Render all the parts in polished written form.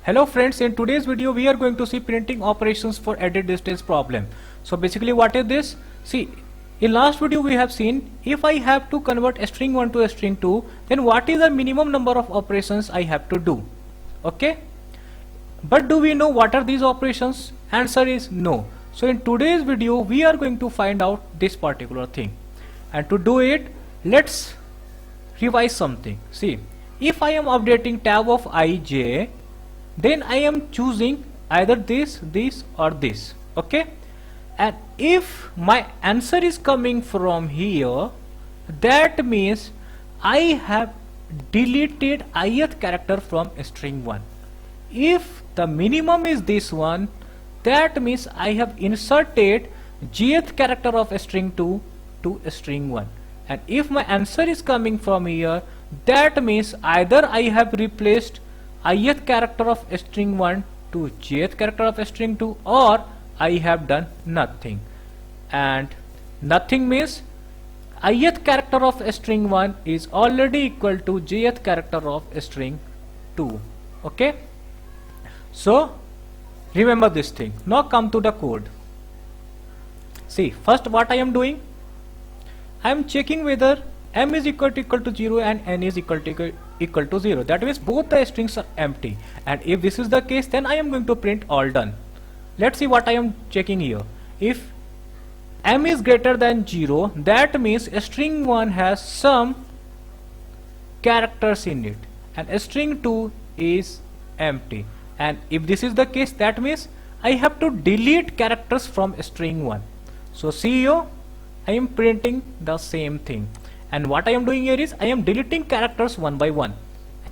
Hello friends, in today's video we are going to see printing operations for added distance problem. So basically what is this? See, in last video we have seen if I have to convert a string 1 to a string 2, then what is the minimum number of operations I have to do? Okay? But do we know what are these operations? Answer is no. So in today's video we are going to find out this particular thing. And to do it, let's revise something. See, if I am updating tab of ij, then I am choosing either this or this. Okay, and if my answer is coming from here, that means I have deleted ith character from string 1. If the minimum is this one, that means I have inserted jth character of string 2 to string 1. And if my answer is coming from here, that means either I have replaced ith character of string 1 to jth character of string 2, or I have done nothing. And nothing means ith character of string 1 is already equal to jth character of string 2. Okay, so remember this thing. Now come to the code. See, first what I am doing, I am checking whether m is equal to 0 and n is equal to 0. That means both the strings are empty, and if this is the case, then I am going to print all done. Let's see what I am checking here. If m is greater than 0, that means string 1 has some characters in it and string 2 is empty. And if this is the case, that means I have to delete characters from string 1. So see here, I am printing the same thing. And what I am doing here is I am deleting characters one by one.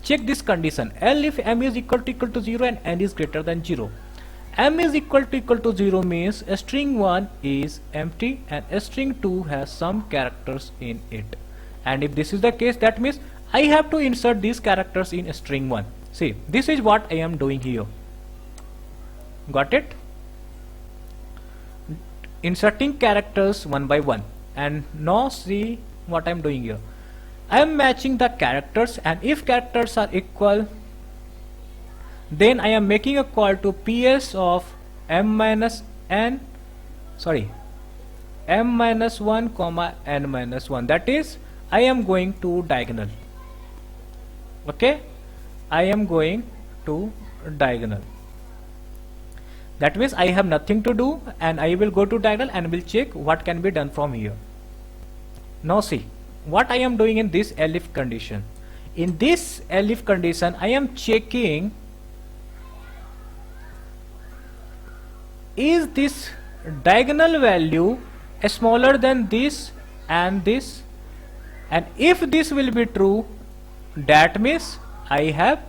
Check this condition. L if m is equal to 0 and n is greater than 0. M is equal to 0 means string 1 is empty and string 2 has some characters in it. And if this is the case, that means I have to insert these characters in string 1. See, this is what I am doing here. Got it? Inserting characters one by one. And now see what I am doing here. I am matching the characters, and if characters are equal, then I am making a call to ps of m minus 1 comma n minus 1. That is, I am going to diagonal. Okay, I am going to diagonal. That means I have nothing to do, and I will go to diagonal and will check what can be done from here. Now see what I am doing in this elif condition. In this elif condition, I am checking is this diagonal value smaller than this and this, and if this will be true, that means I have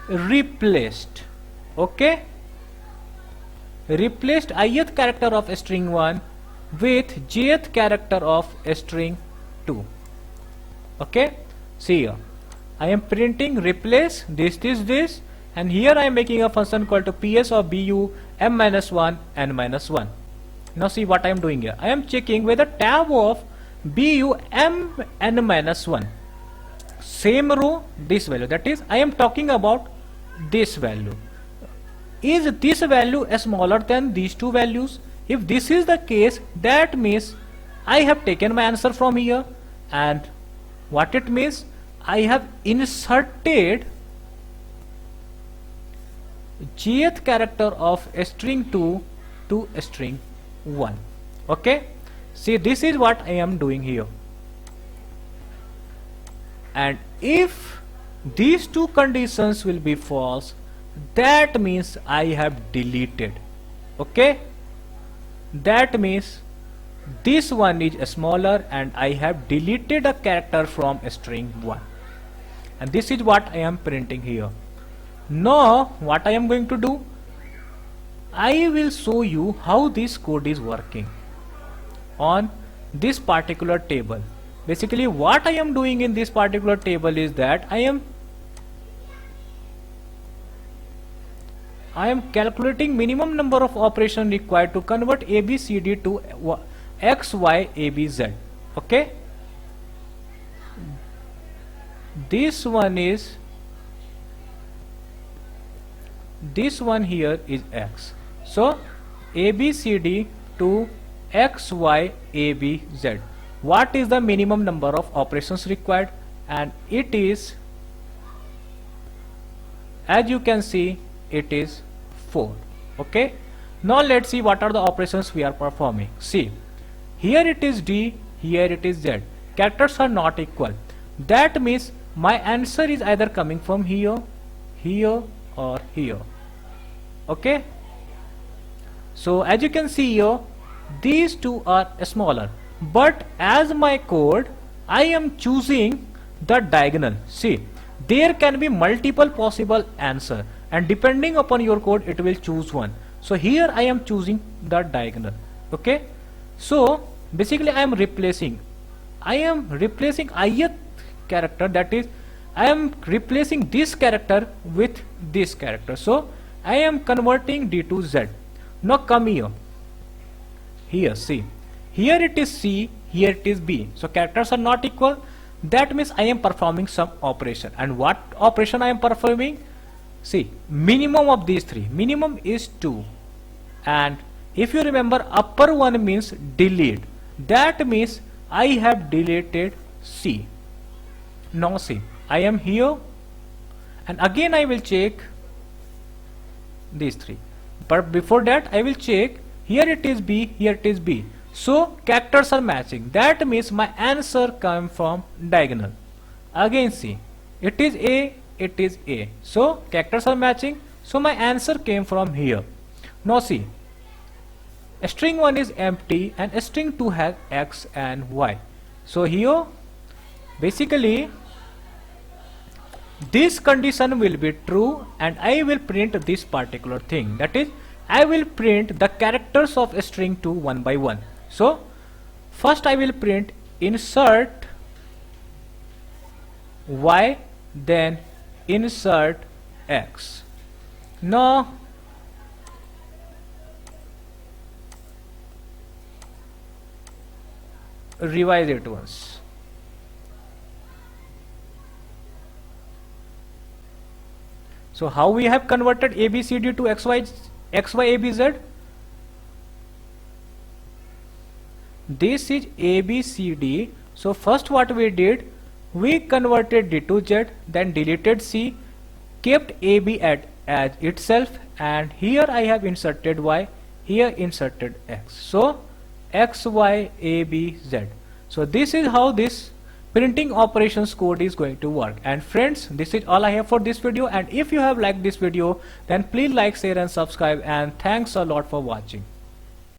replaced. Okay, replaced ith character of string 1 with jth character of string 2. Okay, see here, I am printing replace this, and here I am making a function called to ps of bu m minus 1 n minus 1. Now see what I am doing here. I am checking whether tab of bu m n minus 1, same row, this value, that is I am talking about this value. Is this value smaller than these two values? If this is the case, that means I have taken my answer from here, and what it means, I have inserted jth character of string 2 to string 1. Okay, see, this is what I am doing here. And if these two conditions will be false, that means I have deleted. Okay, that means this one is smaller and I have deleted a character from string 1. And this is what I am printing here. Now what I am going to do, I will show you how this code is working on this particular table. Basically what I am doing in this particular table is that I am calculating minimum number of operations required to convert ABCD to X, Y, A, B, Z. Okay, this one is this one here is x. So ABCD to XY ABZ. What is the minimum number of operations required? And it is, as you can see, it is 4. Okay, now let's see what are the operations we are performing. See, here it is D, here it is Z. Characters are not equal. That means my answer is either coming from here, here or here. Okay, so as you can see here, these two are smaller, but as my code I am choosing the diagonal. See, there can be multiple possible answer, and depending upon your code it will choose one. So here I am choosing the diagonal. Okay, so basically I am replacing ith character, that is I am replacing this character with this character. So I am converting D to Z. Now come here. Here, see, here it is C, here it is B. So characters are not equal. That means I am performing some operation. And what operation I am performing? See, minimum of these three. Minimum is 2. And if you remember, upper one means delete. That means I have deleted C. Now see, I am here, and again I will check these three. But before that I will check, here it is B, here it is B. So characters are matching. That means my answer comes from diagonal. Again see, it is A, it is A. So characters are matching. So my answer came from here. Now see, string 1 is empty and string 2 has X and Y. So here basically this condition will be true, and I will print this particular thing. That is, I will print the characters of string 2 one by one. So first I will print insert Y, then insert X. Now revise it once. So how we have converted ABCD to XY ABZ? This is ABCD. So first what we did, we converted D to Z, then deleted C, kept AB as itself, and here I have inserted Y, here inserted X. So XY ABZ. So this is how this printing operations code is going to work. And friends, this is all I have for this video, and if you have liked this video, then please like, share and subscribe, and thanks a lot for watching.